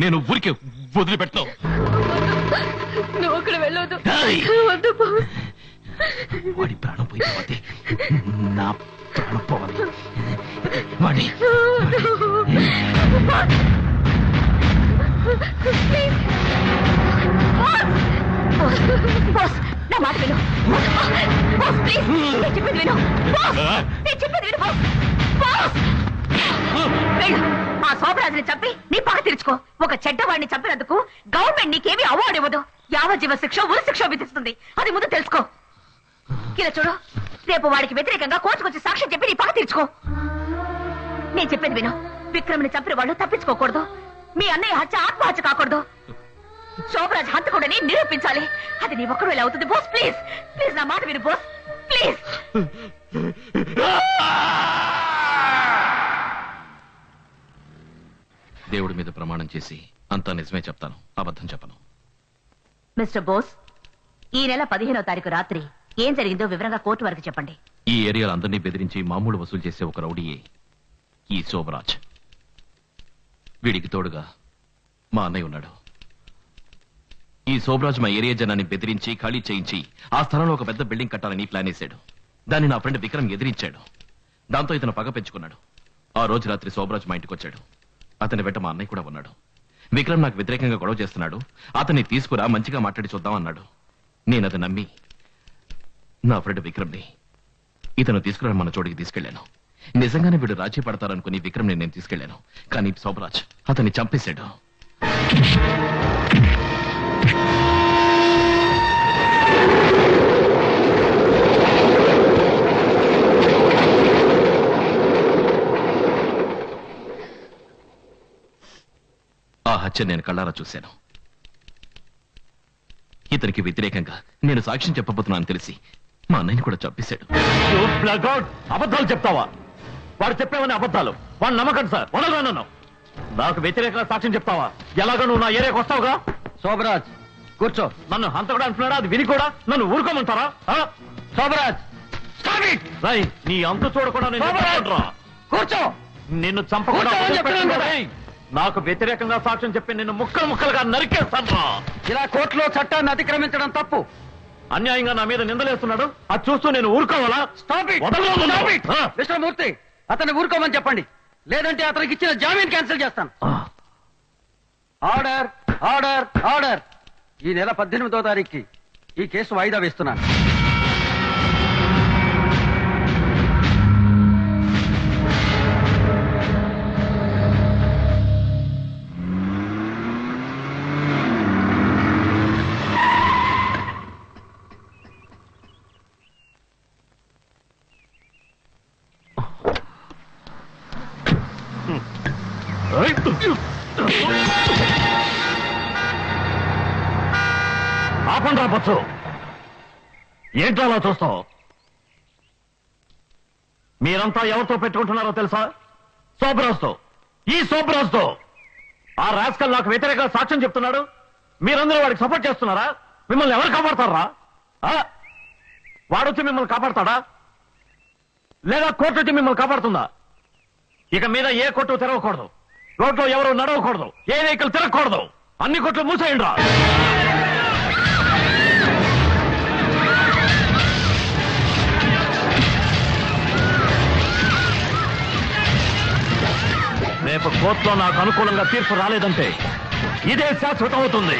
నేను ఊరికే వదిలిపెట్టను. నువ్వు అక్కడ వెళ్ళొద్దు. వాడి ప్రాణం పోయిపోతే నా ప్రాణం పోవాలి. వాడి నా మాట విను. చెప్పేది విను. చెప్పేది విను. ఆ శోభరాజుని చంపి నీ పగ తీర్చుకో. ఒక చెడ్డవాడిని చంపినందుకు గవర్నమెంట్ నీకేమీ అవార్డు ఇవ్వదు. యావజ్జీవ శిక్ష, ఉరి శిక్ష విధిస్తుంది. అది ముందు తెలుసుకో. ఇలా చూడు, రేపు వాడికి వ్యతిరేకంగా కోర్టుకొచ్చి సాక్ష్యం చెప్పి నీ పగ తీర్చుకో. నేను చెప్పేది విను. విక్రమ్ని చంపిన వాళ్ళు తప్పించుకోకూడదు. మీ అన్నయ్య హత్య ఆత్మహత్య కాకూడదు. శోభరాజ్ హంతకుడని నిరూపించాలి. అది నీ ఒక్కడు వేళ అవుతుంది. బోస్ ప్లీజ్, ప్లీజ్ నా మాట విను బోస్, ప్లీజ్. దేవుడి మీద ప్రమాణం చేసి అంతా నిజమే చెప్తాను, అబద్ధం చెప్పను. మిస్టర్ బోస్, ఈ నెల 15వ తారీఖు రాత్రి ఏం జరిగిందో వివరంగా కోర్టు వరకు చెప్పండి. ఈ ఏరియాలో అందరినీ బెదిరించి మామూలు వసూలు చేసే ఒక రౌడీయే ఈ శోభరాజ్. వీడికి తోడుగా మా అన్నయ్య ఉన్నాడు. ఈ శోభరాజ్ మా ఏరియా జనాన్ని బెదిరించి ఖాళీ చేయించి ఆ స్థలంలో ఒక పెద్ద బిల్డింగ్ కట్టాలని ప్లాన్ వేశాడు. దాన్ని నా ఫ్రెండ్ విక్రమ్ ఎదిరించాడు. దాంతో ఇతను పగ పెంచుకున్నాడు. ఆ రోజు రాత్రి శోభరాజ్ మా ఇంటికి వచ్చాడు. అతని వెంట మా అన్నయ్య కూడా ఉన్నాడు. విక్రమ్ నాకు వ్యతిరేకంగా గొడవ చేస్తున్నాడు, అతన్ని తీసుకురా మంచిగా మాట్లాడి చూద్దాం అన్నాడు. నేను అది నమ్మి నా ఫ్రెండ్ విక్రమ్ని ఇతను తీసుకురా మన చోటికి తీసుకెళ్లాను. నిజంగానే వీడు రాజీ పడతారనుకుని విక్రమ్ని నేను తీసుకెళ్లాను. కానీ శోభరాజ్ అతన్ని చంపేశాడు. ఆ హత్య నేను కళ్ళారా చూశాను. ఇతనికి వ్యతిరేకంగా నేను సాక్ష్యం చెప్పబోతున్నాను తెలిసి మా అన్నయ్యని కూడా చంపేశాడు. అబద్ధాలు చెప్తావా? వాడు చెప్పేవని అబద్ధాలు. వాడు నమ్మకం సార్, వదలను. నాకు వ్యతిరేకంగా సాక్ష్యం చెప్తావా? ఎలాగో నువ్వు నా ఏరియాకి వస్తావుగా. శోభరాజ్ కూర్చో. నన్ను అంత కూడా అంటున్నాడా? అది విని కూడా నన్ను ఊరుకోమంటారా? శోభరాజ్ నీ అంత చూడకుండా కూర్చో. నిన్ను చంపకుండా నాకు వ్యతిరేకంగా సాక్ష్యం చెప్పి నిన్ను ముక్కలు ముక్కలుగా నరికేస్తాను. ఇలా కోర్టులో చట్టాన్ని అతిక్రమించడం తప్పు. అన్యాయంగా నా మీద నిందలేస్తున్నాడు. అది చూస్తూ నేను ఊరుకోవాలా? మిస్టర్ మూర్తి, అతన్ని ఊరుకోమని చెప్పండి, లేదంటే అతనికి ఇచ్చిన జామీన్ క్యాన్సిల్ చేస్తాను. Order, order, order. ఈ నెల 18వ తారీఖుకి ఈ కేసు వాయిదా వేస్తున్నాను. ఆపండి రావచ్చు. ఏంటో అలా చూస్తావు? మీరంతా ఎవరితో పెట్టుకుంటున్నారో తెలుసా? శోభరాజ్తో. ఈ శోభరాజ్తో. ఆ రాస్కల్ నాకు వ్యతిరేకంగా సాక్ష్యం చెప్తున్నాడు. మీరందరూ వాడికి సపోర్ట్ చేస్తున్నారా? మిమ్మల్ని ఎవరు కాపాడతారా? వాడొచ్చి మిమ్మల్ని కాపాడతాడా? లేదా కోర్టు వచ్చి మిమ్మల్ని కాపాడుతుందా? ఇక మీద ఏ కొట్టు తెరవకూడదు, రోడ్లో ఎవరు నడవకూడదు, ఏ వెహికల్ తిరగకూడదు. అన్ని కొట్లు మూసేయండి రా. రేపు కోర్టులో నాకు అనుకూలంగా తీర్పు రాలేదంటే ఇదే శాశ్వతం అవుతుంది.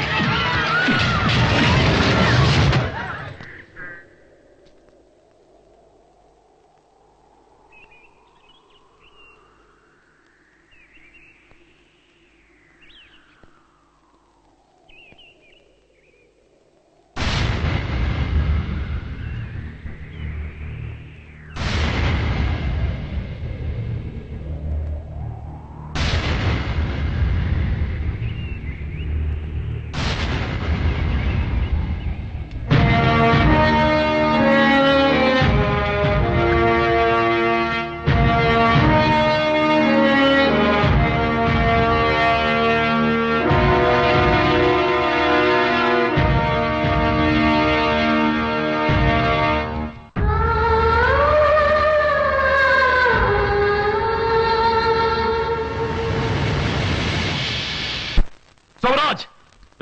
సోమరాజ్,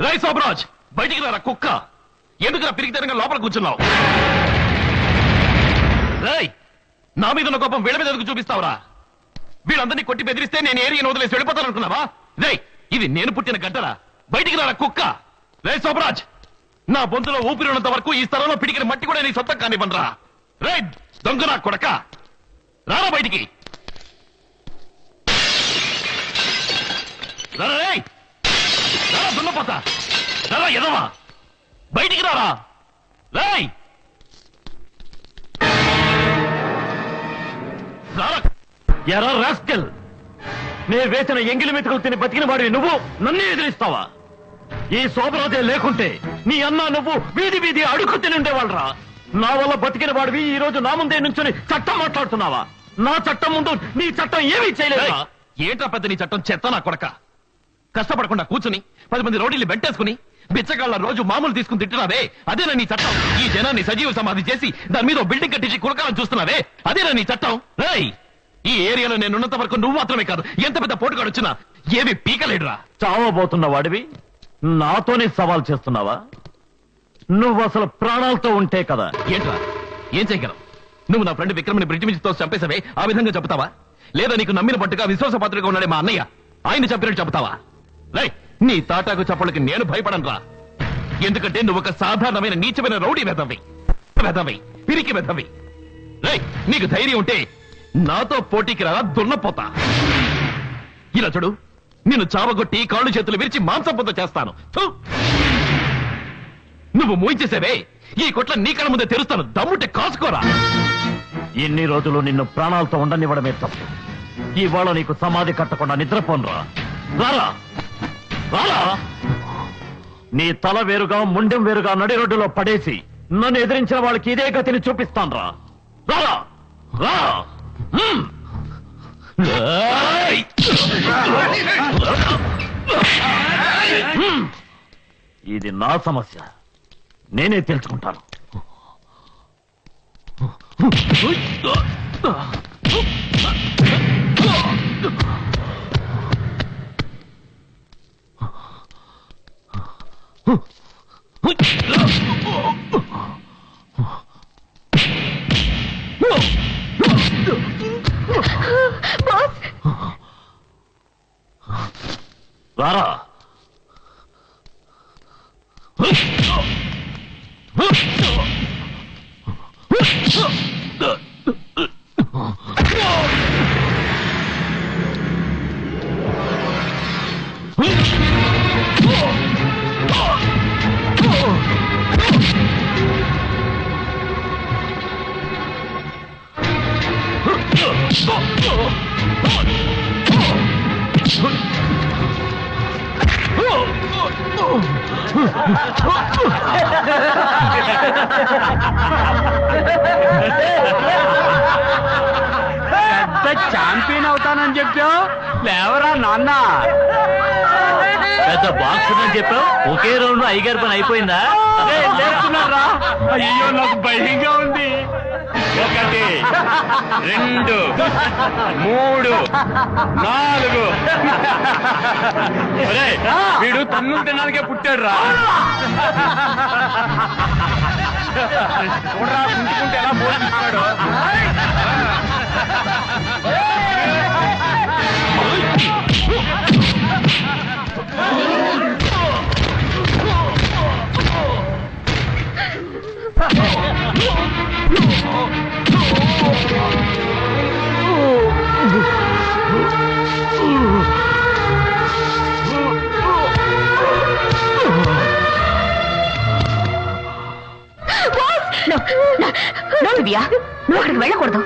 రై సోమరాజ్, బయటికి రారా కుక్క. ఎందుకురా పిరిగితనంగా లోపల కూర్చున్నావు? రై, నా మీద ఉన్న కోపం వీళ్ళ మీద ఎందుకు చూపిస్తావురా? వీళ్ళందరినీ కొట్టి బెదిరిస్తే నేను ఏరియాను వదిలేసి వెళ్ళిపోతాననుకున్నావా? రై, ఇది నేను పుట్టిన గడ్డరా. బయటికి రారా కుక్క. రై సోమరాజ్, నా బొంతులో ఊపిరి ఉన్నంత వరకు ఈ స్థలంలో పిడికిన మట్టి కూడా నీ సొంతం కానివ్వనరా. రై దొంగ నా కొడక, రారా బయటికి. రారా రేయ్, రారా దున్నపోతా, రారా ఎదవా, బయటికి రారా. రాయ్ రారా. ఎరా రాస్కెల్, నే వేసిన ఎంగిలి మెతుకులు తిని బతికిన వాడివి నువ్వు నన్నే ఎదిరిస్తావా? ఈ శోభరాజే లేకుంటే నీ అన్న నువ్వు వీధి వీధి అడుగు తిని ఉండేవాళ్ళరా. నా వల్ల బతికిన వాడివి ఈ రోజు నా ముందే నుంచుని చట్టం మాట్లాడుతున్నావా? నా చట్టం ముందు నీ చట్టం ఏమీ చేయలేదా? ఏంట్రా పెద్ద నీ చట్టం? చెత్త నా కొడక. కష్టపడకుండా కూర్చుని 10 మంది రౌడీలు వెంటేసుకుని బిచ్చగాళ్ళ రోజు మామూలు తీసుకుని తింటున్నావే, అదేనా నీ చట్టం? ఈ జనాన్ని సజీవ సమాధి చేసి దాని మీద బిల్డింగ్ కట్టించి కులకాలం చూస్తున్నావే, అదేనా నీ చట్టం? రేయ్, ఈ ఏరియాలో నేను ఉన్నంత వరకు నువ్వు మాత్రమే కాదు, ఎంత పెద్ద పోటుగాడు వచ్చినా ఏమి పీకలేడురా. చావబోతున్న వాడివి నాతోనే సవాల్ చేస్తున్నావా? నువ్వు అసలు ప్రాణాలతో ఉంటే కదా. ఏంట్రా, ఏం చేయగలవు? నువ్వు నా ఫ్రెండ్ విక్రమ్ని బ్రిడ్జ్ మీద తో చంపేసావే, ఆ విధంగా చెప్తావా? లేదా నీకు నమ్మిన పట్టుగా విశ్వాసపాత్రగా ఉన్నాడే మా అన్నయ్య, ఆయన చెప్పినట్టు చెప్తావా? రేయ్, నీ తాటాకు చప్పలకి నేను భయపడనురా. ఎందుకంటే నువ్వు ఒక సాధారణమైన నీచమైన రౌడీ వెధవి, పిరికి వెధవి. రేయ్, నీకు ధైర్యం ఉంటే నాతో పోటీకి రారా దున్నపోతా. ఇలా చూడు, నిన్ను చావగొట్టి కాళ్ళు చేతులు విరిచి మాంసంపొంత చేస్తాను. థు! నువ్వు మూయించేసావే, ఈ కొట్ల నీ కళ్ళ ముందే తెరుస్తాను, దమ్ముంటే కాసుకోరా. ఎన్ని రోజులు నిన్ను ప్రాణాలతో ఉండనివ్వడమే తప్పు. ఇవాళ నీకు సమాధి కట్టకుండా నిద్రపోనురా. రారా రారా. నీ తల వేరుగా ముండెం వేరుగా నడి రోడ్డులో పడేసి నన్ను ఎదిరించిన వాళ్ళకి ఇదే గతిని చూపిస్తానురా. రారా రా. ఇది నా సమస్య, నేనే తెలుసుకుంటాను. రారా. ఛాంపియన్ అవుతానని చెప్పావు, లేవరా నాన్న. పెద్ద బాక్స్ అని చెప్పావు, ఒకే రౌండ్ అయ్యగారి పని అయిపోయిందా? లేస్తున్నారా? అయ్యో నాకు భయంగా ఉంది. 1 2 3 4. వీడు తన్నులు తినడానికే పుట్టాడు రా. చూడరా కుంటుకుంటే ఎలా పోతున్నాడు. మావయ్య నువ్వు అక్కడికి వెళ్ళకూడదు.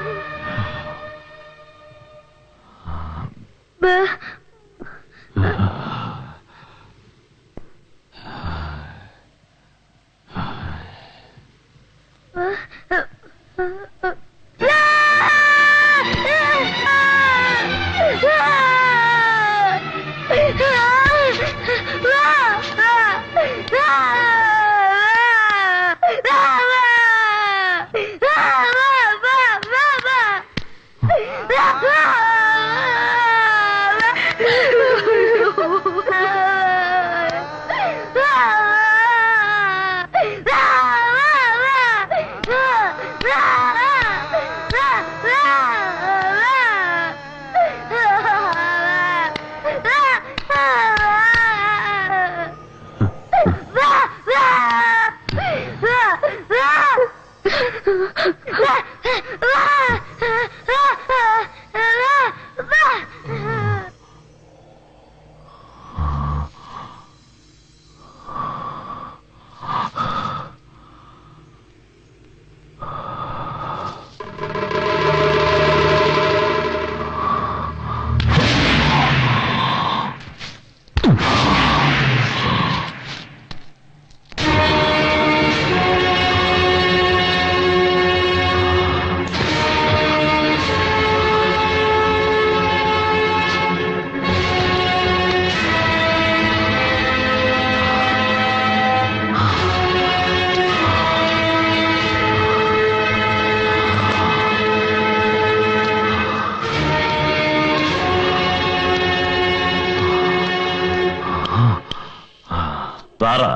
రారా.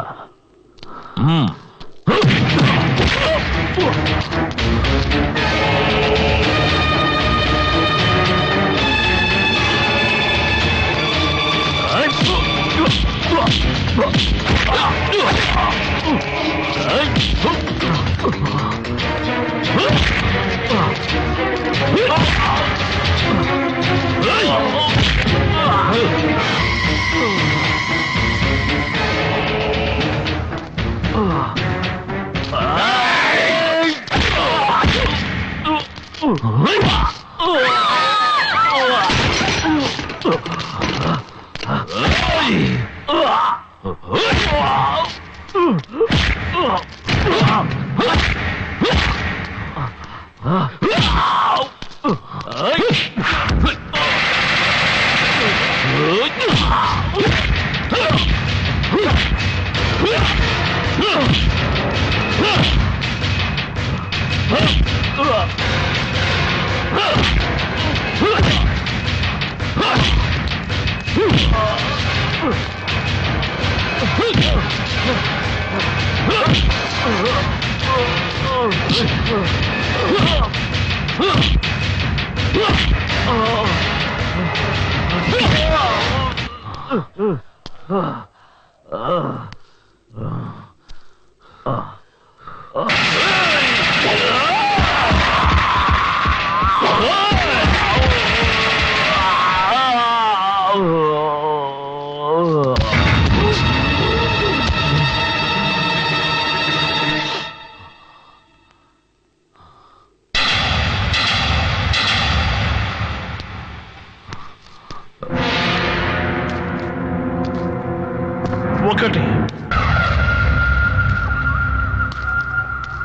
ఒకటి,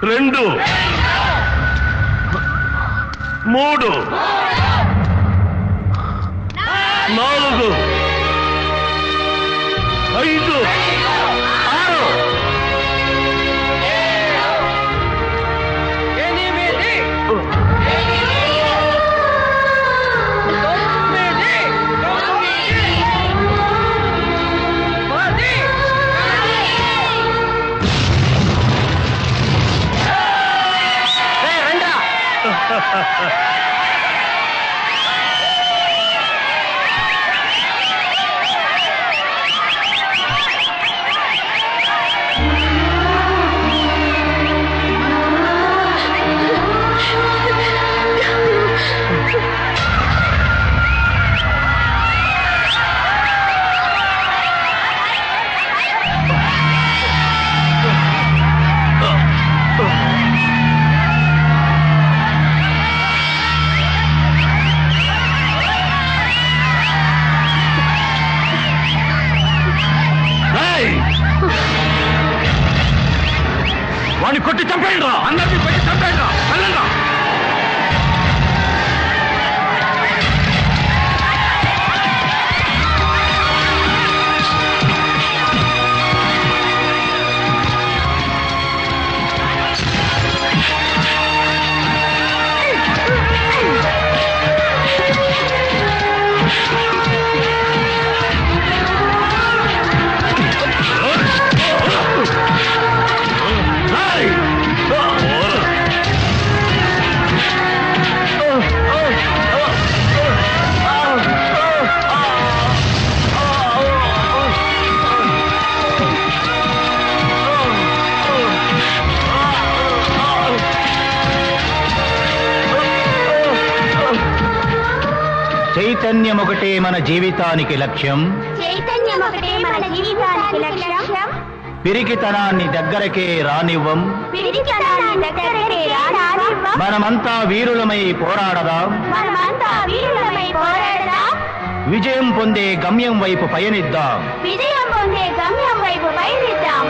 రెండు, మూడు, నాలుగు, ఐదు, ఆరు, వాడిని కొట్టి చంపేయండి రా, అందరినీ కొట్టి చంపేయండి రా, వెళ్ళండి రా. చైతన్యం ఒకటే మన జీవితానికి లక్ష్యం, చైతన్యం ఒకటే మన జీవితానికి లక్ష్యం. పిరికితనాన్ని దగ్గరకే రానివ్వం, పిరికితనాన్ని దగ్గరకే రానివ్వం. మనమంతా వీరులమై పోరాడదాం, మనమంతా వీరులమై పోరాడదాం. విజయం పొందే గమ్యం వైపు పయనిద్దాం. విజయం పొందే గమ్యం వైపు పయనిద్దాం.